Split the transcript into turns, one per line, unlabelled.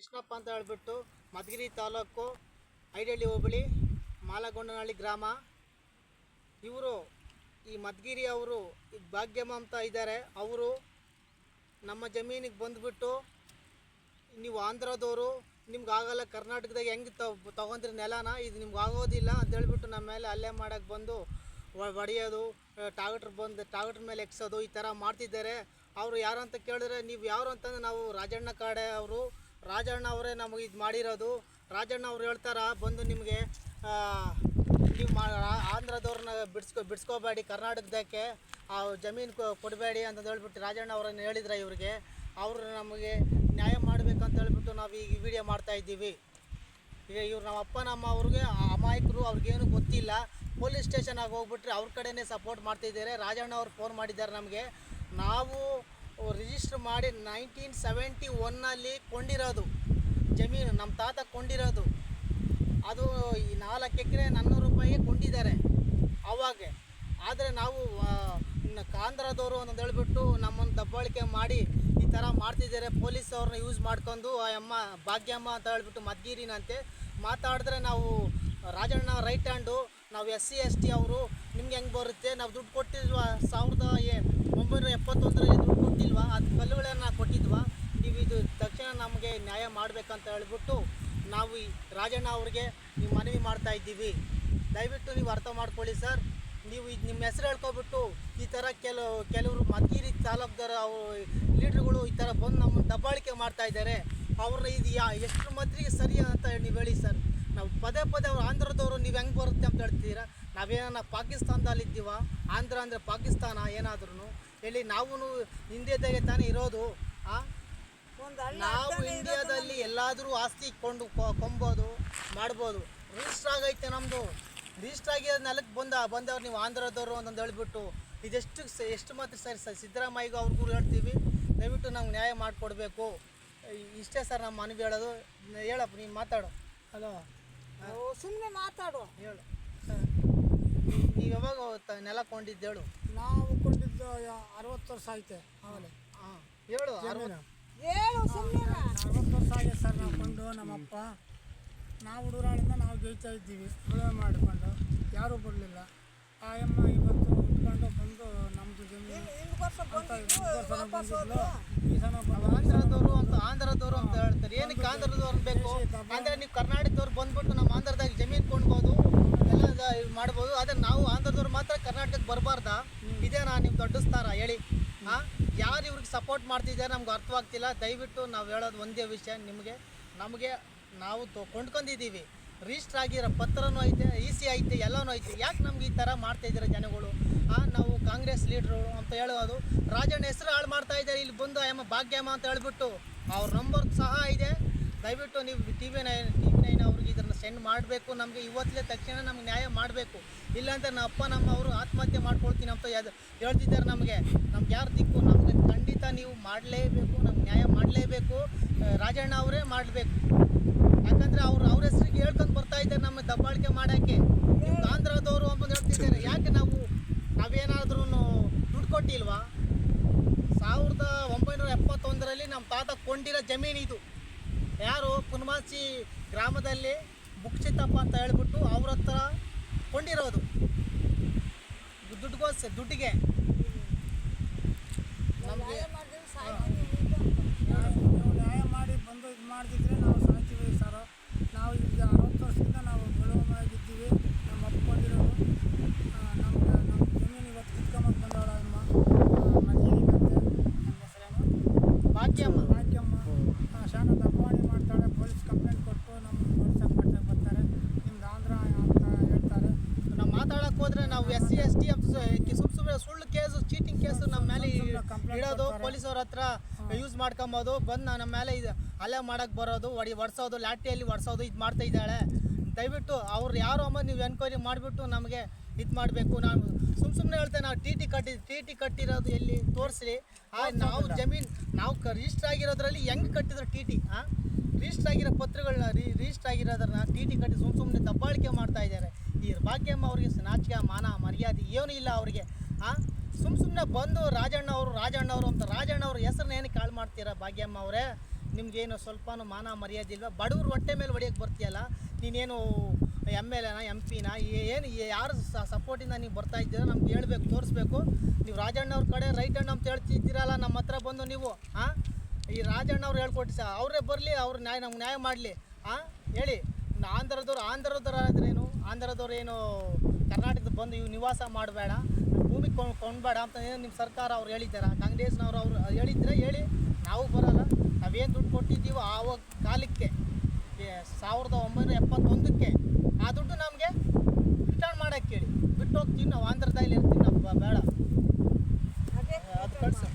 ಕೃಷ್ಣಪ್ಪ ಅಂತ ಹೇಳ್ಬಿಟ್ಟು ಮಧುಗಿರಿ ತಾಲೂಕು ಐಡಳ್ಳಿ ಹೋಬಳಿ ಮಾಲಗೊಂಡನಹಳ್ಳಿ ಗ್ರಾಮ. ಇವರು ಈ ಮಧುಗಿರಿ ಅವರು ಈಗ ಭಾಗ್ಯಮ್ಮ ಅಂತ ಇದ್ದಾರೆ. ಅವರು ನಮ್ಮ ಜಮೀನಿಗೆ ಬಂದುಬಿಟ್ಟು ನೀವು ಆಂಧ್ರದವರು ನಿಮ್ಗೆ ಆಗಲ್ಲ, ಕರ್ನಾಟಕದಾಗ ಹೆಂಗೆ ತೊಗೊಂಡ್ರಿ ನೆಲನ, ಇದು ನಿಮ್ಗೆ ಆಗೋದಿಲ್ಲ ಅಂತ ಹೇಳ್ಬಿಟ್ಟು ನಮ್ಮ ಮೇಲೆ ಹಲ್ಲೆ ಮಾಡೋಕ್ಕೆ ಬಂದು ಹೊಡೆಯೋದು, ಟಾಗಟ್ರ್ ಮೇಲೆ ಎಕ್ಸೋದು ಈ ಥರ ಮಾಡ್ತಿದ್ದಾರೆ. ಅವರು ಯಾರು ಅಂತ ಕೇಳಿದ್ರೆ ನೀವು ಯಾರು ಅಂತಂದ್ರೆ ನಾವು ರಾಜಣ್ಣ ಕಾಡೆ ಅವರು, ರಾಜಣ್ಣ ಅವರೇ ನಮಗೆ ಇದು ಮಾಡಿರೋದು. ರಾಜಣ್ಣ ಅವ್ರು ಹೇಳ್ತಾರೆ ಬಂದು ನಿಮಗೆ ನೀವು ಆಂಧ್ರದವ್ರನ್ನ ಬಿಡಿಸ್ಕೋಬೇಡಿ, ಕರ್ನಾಟಕದಕ್ಕೆ ಆ ಜಮೀನು ಕೊಡಬೇಡಿ ಅಂತ ಹೇಳ್ಬಿಟ್ಟು ರಾಜಣ್ಣ ಅವರನ್ನು ಹೇಳಿದ್ರೆ ಇವ್ರಿಗೆ. ಅವರು ನಮಗೆ ನ್ಯಾಯ ಮಾಡಬೇಕಂತ ಹೇಳ್ಬಿಟ್ಟು ನಾವು ಈಗ ವಿಡಿಯೋ ಮಾಡ್ತಾಯಿದ್ದೀವಿ. ಈಗ ಇವ್ರು ನಮ್ಮ ಅಪ್ಪ ನಮ್ಮ ಅವ್ರಿಗೆ ಅಮಾಯಕರು, ಅವ್ರಿಗೇನು ಗೊತ್ತಿಲ್ಲ. ಪೊಲೀಸ್ ಸ್ಟೇಷನಾಗಿ ಹೋಗ್ಬಿಟ್ರೆ ಅವ್ರ ಕಡೆಯೇ ಸಪೋರ್ಟ್ ಮಾಡ್ತಿದ್ದಾರೆ. ರಾಜಣ್ಣ ಅವ್ರು ಫೋನ್ ಮಾಡಿದ್ದಾರೆ ನಮಗೆ. ನಾವು ರಿಜಿಸ್ಟ್ರ್ ಮಾಡಿ 1971 ಕೊಂಡಿರೋದು ಜಮೀನು, ನಮ್ಮ ತಾತ ಕೊಂಡಿರೋದು. ಅದು ಈ 4 ಎಕರೆ 400 ರೂಪಾಯಿಗೆ ಕೊಂಡಿದ್ದಾರೆ ಅವಾಗ. ಆದರೆ ನಾವು ಆಂಧ್ರದವರು ಅಂತ ಹೇಳ್ಬಿಟ್ಟು ನಮ್ಮನ್ನು ದಬ್ಬಾಳಿಕೆ ಮಾಡಿ ಈ ಥರ ಮಾಡ್ತಿದ್ದಾರೆ. ಪೊಲೀಸ್ ಅವ್ರನ್ನ ಯೂಸ್ ಮಾಡ್ಕೊಂಡು ಆ ಅಮ್ಮ ಭಾಗ್ಯಮ್ಮ ಅಂತ ಹೇಳ್ಬಿಟ್ಟು ಮಧುಗಿರಿನಂತೆ ಮಾತಾಡಿದ್ರೆ ನಾವು ರಾಜಣ್ಣ ರೈಟ್ ಹ್ಯಾಂಡು, ನಾವು SC ST ಅವರು ನಿಮ್ಗೆ ಹೆಂಗೆ ಬರುತ್ತೆ, ನಾವು ದುಡ್ಡು ಕೊಟ್ಟಿಲ್ವಾ 1971 ದುಡ್ಡು ಕೊಟ್ಟಿಲ್ವಾ, ಅದು ಕಲ್ಲುಗಳನ್ನು ಕೊಟ್ಟಿದ್ವಾ, ನೀವು ಇದು ತಕ್ಷಣ ನಮಗೆ ನ್ಯಾಯ ಮಾಡಬೇಕಂತ ಹೇಳ್ಬಿಟ್ಟು ನಾವು ಈ ರಾಜಣ್ಣ ಅವ್ರಿಗೆ ನೀವು ಮನವಿ ಮಾಡ್ತಾಯಿದ್ದೀವಿ. ದಯವಿಟ್ಟು ನೀವು ಅರ್ಥ ಮಾಡ್ಕೊಳ್ಳಿ ಸರ್. ನೀವು ಇದು ನಿಮ್ಮ ಹೆಸರು ಹೇಳ್ಕೊಬಿಟ್ಟು ಈ ಥರ ಕೆಲವರು ಮಧುಗಿರಿ ತಾಲೂಕ್ದವರು ಅವರು ಲೀಡ್ರುಗಳು ಈ ಥರ ಬಂದು ನಮ್ಮನ್ನು ದಬ್ಬಾಳಿಕೆ ಮಾಡ್ತಾಯಿದ್ದಾರೆ. ಅವ್ರನ್ನ ಇದು ಎಷ್ಟು ಮಟ್ಟಿಗೆ ಸರಿ ಅಂತ ನೀವು ಹೇಳಿ ಸರ್. ನಾವು ಪದೇ ಅವ್ರು ಆಂಧ್ರದವರು ನೀವು ಹೆಂಗೆ ಬರುತ್ತೆ ಅಂತ ಹೇಳ್ತೀರಾ. ನಾವೇನ ಪಾಕಿಸ್ತಾನದಲ್ಲಿದ್ದೀವ? ಆಂಧ್ರ ಅಂದರೆ ಪಾಕಿಸ್ತಾನ ಏನಾದ್ರೂ ಹೇಳಿ. ನಾವು ಇಂಡಿಯಾದಾಗೆ ತಾನೇ ಇರೋದು. ನಾವು ಇಂಡಿಯಾದಲ್ಲಿ ಎಲ್ಲಾದರೂ ಆಸ್ತಿ ಕೊಂಬೋದು ಮಾಡ್ಬೋದು. ರಿಜಿಸ್ಟ್ರ್ ಆಗೈತೆ ನಮ್ಮದು. ರಿಜಿಸ್ಟ್ರ್ ಆಗಿ ನೆಲಕ್ಕೆ ಬಂದವ್ರು ನೀವು ಆಂಧ್ರದವರು ಅಂತಂದು ಹೇಳ್ಬಿಟ್ಟು ಎಷ್ಟು ಮಾತ್ರ ಸರಿ ಸಿದ್ದರಾಮಯ್ಯಗೂ ಅವ್ರಿಗೂ ಹೇಳ್ತೀವಿ. ದಯವಿಟ್ಟು ನಮ್ಗೆ ನ್ಯಾಯ ಮಾಡಿಕೊಡ್ಬೇಕು. ಇಷ್ಟೇ ಸರ್ ನಮ್ಮ ಮನವಿ ಹೇಳೋದು. ಹೇಳಪ್ಪ ನೀನು ಮಾತಾಡು. ಹಲೋ,
ಸುಮ್ಮನೆ ಮಾತಾಡು.
ಹೇಳು. ನೀವು ಯಾವಾಗ ನೆಲ ಕೊಂಡಿದ್ದು ಹೇಳು.
ನಾವು ಕೊಂಡಿದ್ದು 60 ವರ್ಷ ಐತೆ ಆಮೇಲೆ.
ಹಾಂ ಹೇಳು.
ಹೇಳು ಸುಮ್ಮನೆ.
60 ವರ್ಷ ಆಗಿದೆ ಸರ್ ನಾವು ಕೊಂಡು. ನಮ್ಮಪ್ಪ ನಾವು ಹುಡುಗರಾಳಿಂದ ನಾವು ಜೈತಾ ಇದ್ದೀವಿ. ಉಳುಮೆ ಮಾಡಿಕೊಂಡು ಯಾರೂ ಬರಲಿಲ್ಲ. ಆ ಅಮ್ಮ ಇವತ್ತು ಉಟ್ಕೊಂಡು ಬಂದು ನಮ್ಮದು ಜಮೀನು
ಆಂಧ್ರದವರು ಅಂತ ಹೇಳ್ತಾರೆ. ಏನಕ್ಕೆ ಆಂಧ್ರದವ್ರು ಬೇಕು ಅಂದರೆ ನೀವು ಕರ್ನಾಟಕದವ್ರು ಬಂದ್ಬಿಟ್ಟು ನಮ್ಮ ಆಂಧ್ರದಾಗ ಜಮೀನು ಕೊಂಡ್ಬೋದು, ಎಲ್ಲ ಮಾಡ್ಬೋದು. ಆದರೆ ನಾವು ಆಂಧ್ರದವ್ರು ಮಾತ್ರ ಕರ್ನಾಟಕಕ್ಕೆ ಬರಬಾರ್ದಾ? ಇದೇನಾ ನಿಮ್ಮ ದೊಡ್ಡ ಸ್ಥಾನ ಹೇಳಿ? ಯಾರು ಇವ್ರಿಗೆ ಸಪೋರ್ಟ್ ಮಾಡ್ತಿದ್ದಾರೆ ನಮ್ಗೆ ಅರ್ಥವಾಗ್ತಿಲ್ಲ. ದಯವಿಟ್ಟು ನಾವು ಹೇಳೋದು ಒಂದೇ ವಿಷಯ, ನಮಗೆ ನಾವು ಕೊಂಡ್ಕೊಂಡಿದ್ದೀವಿ. ರಿಜಿಸ್ಟ್ರ್ ಆಗಿರೋ ಪತ್ರನೂ ಐತೆ, EC ಐತೆ, ಎಲ್ಲನೂ ಐತೆ. ಯಾಕೆ ನಮ್ಗೆ ಈ ಥರ ಮಾಡ್ತಾಯಿದ್ದಾರೆ ಜನಗಳು? ನಾವು ಕಾಂಗ್ರೆಸ್ ಲೀಡ್ರು ಅಂತ ಹೇಳೋದು. ರಾಜಣ್ಣ ಹೆಸರು ಹಾಳು ಮಾಡ್ತಾಯಿದ್ದಾರೆ. ಇಲ್ಲಿ ಬಂದು ಅಮ್ಮ ಭಾಗ್ಯಮ್ಮ ಅಂತ ಹೇಳ್ಬಿಟ್ಟು ಅವ್ರ ನಂಬರ್ ಸಹ ಇದೆ. ದಯವಿಟ್ಟು ನೀವು TV9 ಅವ್ರಿಗೆ ಇದನ್ನು ಸೆಂಡ್ ಮಾಡಬೇಕು. ನಮಗೆ ಇವತ್ತಲೇ ತಕ್ಷಣ ನಮ್ಗೆ ನ್ಯಾಯ ಮಾಡಬೇಕು. ಇಲ್ಲಾಂದರೆ ನಮ್ಮ ಅಪ್ಪ ನಮ್ಮ ಅವರು ಆತ್ಮಹತ್ಯೆ ಮಾಡ್ಕೊಳ್ತೀನಿ ಅಂತ ಹೇಳ್ತಿದ್ದಾರೆ. ನಮಗೆ ಯಾರು ದಿಕ್ಕು? ನಮಗೆ ಖಂಡಿತ ನೀವು ಮಾಡಲೇಬೇಕು, ನಮ್ಗೆ ನ್ಯಾಯ ಮಾಡಲೇಬೇಕು. ರಾಜಣ್ಣ ಅವರೇ ಮಾಡಬೇಕು. ಯಾಕಂದರೆ ಅವ್ರ ಹೆಸರಿಗೆ ಹೇಳ್ಕೊಂಡು ಬರ್ತಾ ಇದ್ದಾರೆ ನಮ್ಮ ದಬ್ಬಾಳಿಕೆ ಮಾಡೋಕ್ಕೆ. ನಿಮ್ಗೆ ಆಂಧ್ರದವರು ಅಂಬಂದು ಹೇಳ್ತಿದ್ದಾರೆ. ಯಾಕೆ ನಾವೇನಾದ್ರೂ ದುಡ್ಡು ಕೊಟ್ಟಿಲ್ವಾ? 1971 ನಮ್ಮ ತಾತ ಕೊಂಡಿರೋ ಜಮೀನು ಇದು. ಯಾರು ಪುನ್ಮಾಸಿ ಗ್ರಾಮದಲ್ಲಿ ಬುಕ್ಷಿತಪ್ಪ ಅಂತ ಹೇಳ್ಬಿಟ್ಟು ಅವ್ರ ಹತ್ರ ಕೊಂಡಿರೋದು ದುಡ್ಡಿಗೆ. ನಮಗೆ
ನೀವು ನ್ಯಾಯ ಮಾಡಿ ಬಂದು ಇದು ಮಾಡ್ತಿದ್ರೆ ನಾವು ಸಾಯ್ತೀವಿ ಸರ್. ನಾವು ಈಗ 60 ವರ್ಷದಿಂದ ನಾವು ಬೆಳವಣಿಗಿದ್ದೀವಿ. ನಮ್ಮ ಅಪ್ಕೊಂಡಿರೋದು ನಮ್ಮ ಜಮೀನು ಇವತ್ತು ಕಿತ್ಕೊಂಬಂದು ಬಂದವಳ ಅಮ್ಮ ಮಧುಗಿರಿ ಬಂದೆ. ನಮ್ಮ ಹೆಸರೇನು ಭಾಗ್ಯಮ್ಮ. ಶಾನ ದಬ್ಬಾವಣೆ ಮಾಡ್ತಾಳೆ. ಪೊಲೀಸ್ ಕಂಪ್ಲೇಂಟ್ ಕೊಟ್ಟು ನಮ್ಮ ಪೊಲೀಸ್ ಬರ್ತಾರೆ. ನಿಮ್ದು ಆಂಧ್ರ ಅಂತ ಹೇಳ್ತಾರೆ.
ನಾವು ಮಾತಾಡೋಕೆ ಹೋದರೆ ನಾವು SC ST ಅಂತ ಸುಳ್ಳು ಕೇಸು, ಚೀಟಿಂಗ್ ಕೇಸು ನಮ್ಮ ಮೇಲೆ ಇಡೋದು. ಪೊಲೀಸವ್ರ ಹತ್ರ ಯೂಸ್ ಮಾಡ್ಕೊಬೋದು. ಬಂದು ನಮ್ಮ ಮೇಲೆ ಇದು ಹಲ್ಲೆ ಮಾಡೋಕ್ಕೆ ಬರೋದು, ಹೊಡ್ಸೋದು, ಲಾಠಿಯಲ್ಲಿ ಹೊಡ್ಸೋದು, ಇದು ಮಾಡ್ತಾ ಇದ್ದಾಳೆ. ದಯವಿಟ್ಟು ಅವ್ರು ಯಾರು ಅಮ್ಮ ನೀವು ಎನ್ಕ್ವೈರಿ ಮಾಡಿಬಿಟ್ಟು ನಮಗೆ ಇದು ಮಾಡಬೇಕು. ನಾವು ಸುಮ್ಮನೆ ಹೇಳ್ತೇವೆ. ನಾವು TT ಕಟ್ಟಿರೋದು ಎಲ್ಲಿ ತೋರಿಸ್ರಿ. ನಾವು ಜಮೀನು ನಾವು ರಿಜಿಸ್ಟ್ರ್ ಆಗಿರೋದ್ರಲ್ಲಿ ಹೆಂಗೆ ಕಟ್ಟಿದ್ರು TT? ರಿಜಿಸ್ಟ್ರ್ ಆಗಿರೋ ಪತ್ರಗಳನ್ನ ರಿಜಿಸ್ಟ್ರ್ ಆಗಿರೋದ್ರನ್ನ TT ಕಟ್ಟಿ ಸುಮ್ಮನೆ ದಬ್ಬಾಳಿಕೆ ಮಾಡ್ತಾ ಇದ್ದಾರೆ. ಈ ಭಾಗ್ಯಮ್ಮ ಅವ್ರಿಗೆ ನಾಚಿಕೆ ಮಾನ ಮರ್ಯಾದೆ ಏನೂ ಇಲ್ಲ ಅವರಿಗೆ. ಸುಮ್ಮನೆ ಬಂದು ರಾಜಣ್ಣ ಅವರು ಅಂತ ರಾಜಣ್ಣ ಅವ್ರ ಹೆಸರನ್ನ ಏನಕ್ಕೆ ಕಾಳು ಮಾಡ್ತೀರಾ ಭಾಗ್ಯಮ್ಮ ಅವರೇ? ನಿಮ್ಗೇನು ಸ್ವಲ್ಪನೂ ಮಾನ ಮರ್ಯಾದೆ ಇಲ್ವಾ? ಬಡವ್ರ ಹೊಟ್ಟೆ ಮೇಲೆ ಹೊಡಿಯೋಕ್ಕೆ ಬರ್ತೀಯಲ್ಲ ನೀನೇನು MLA ಎಂ ಪಿನ ಏನು ಯಾರು ಸಪೋರ್ಟಿಂದ ನೀವು ಬರ್ತಾ ಇದ್ದೀರಾ ನಮ್ಗೆ ಹೇಳ್ಬೇಕು, ತೋರಿಸ್ಬೇಕು. ನೀವು ರಾಜಣ್ಣವ್ರ ಕಡೆ ರೈಟ್ ಹ್ಯಾಂಡ್ ಅಂತ ಹೇಳ್ತಿದ್ದೀರಲ್ಲ ನಮ್ಮ ಹತ್ರ ಬಂದು ನೀವು ಈ ರಾಜಣ್ಣವ್ರು ಹೇಳ್ಕೊಟ್ಟು ಅವರೇ ಬರಲಿ, ಅವ್ರು ನಮ್ಗೆ ನ್ಯಾಯ ಮಾಡಲಿ. ಹೇಳಿ, ಆಂಧ್ರದವ್ರು ಆದ್ರೇನು, ಆಂಧ್ರದವ್ರು ಏನು ಕರ್ನಾಟಕದ ಬಂದು ಇವು ನಿವಾಸ ಮಾಡಬೇಡ, ಭೂಮಿ ಕೊಂಡ್ಬೇಡ ಅಂತ ಏನು ನಿಮ್ಮ ಸರ್ಕಾರ ಅವ್ರು ಹೇಳಿದ್ದಾರೆ? ಕಾಂಗ್ರೆಸ್ನವ್ರು ಅವ್ರು ಹೇಳಿದ್ರೆ ಹೇಳಿ, ನಾವು ಬರೋಲ್ಲ. ನಾವೇನು ದುಡ್ಡು ಕೊಟ್ಟಿದ್ದೀವೋ ಆವಾಗ ಕಾಲಕ್ಕೆ 1971ಕ್ಕೆ ಆ ದುಡ್ಡು ನಮಗೆ ರಿಟರ್ನ್ ಮಾಡೋಕ್ಕೆ ಹೇಳಿ. ಬಿಟ್ಟು ಹೋಗ್ತೀವಿ ನಾವು, ಆಂಧ್ರದಲ್ಲಿ ಇರ್ತೀವಿ, ನಾವು ಬೇಡ. ಅದು ಕಳಿಸಿ.